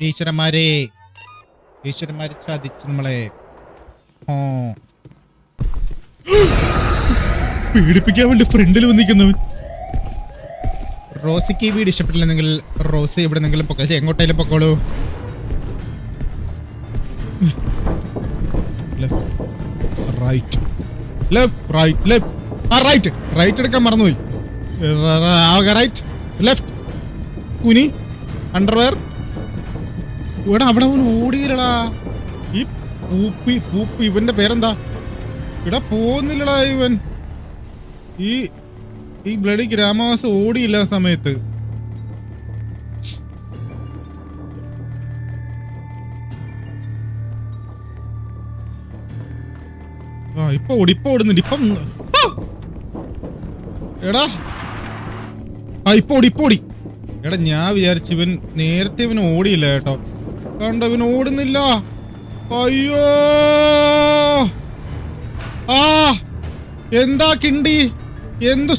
ഈശ്വരന്മാരെ ചതിച്ചു നമ്മളെ. പീഡിപ്പിക്കാൻ വേണ്ടി ഫ്രണ്ടിൽ വന്നിരിക്കുന്നവൻ. റോസിക്ക് ഈ വീട് ഇഷ്ടപ്പെട്ടില്ലെങ്കിൽ റോസ് എവിടെ നിന്നെങ്കിലും പൊക്കോ, എങ്ങോട്ടേലും പൊക്കോളൂ. റൈറ്റ് എടുക്കാൻ മറന്നുപോയി. റൈറ്റ് ലെഫ്റ്റ് കുനി അണ്ടർവെയർ. ഇവിടെ അവിടെ അവൻ ഓടിയില്ലടാ. ഈ പൂപ്പി ഇവന്റെ പേരെന്താ? ഇവിടെ പോകുന്നില്ലടാ ഇവൻ. ഈ ബ്ലഡി ഗ്രാമവാസം ഓടിയില്ല ആ സമയത്ത്. ഇപ്പൊ ഓടുന്നുണ്ട്. ഇപ്പം എടാ ഇപ്പൊ ഓടി. എടാ ഞാൻ വിചാരിച്ചു ഇവൻ നേരത്തെ ഇവൻ ഓടിയില്ല കേട്ടോ. കണ്ടോ ഇവൻ ഓടുന്നില്ല. അയ്യോ എന്താ കിണ്ടി എന്ത്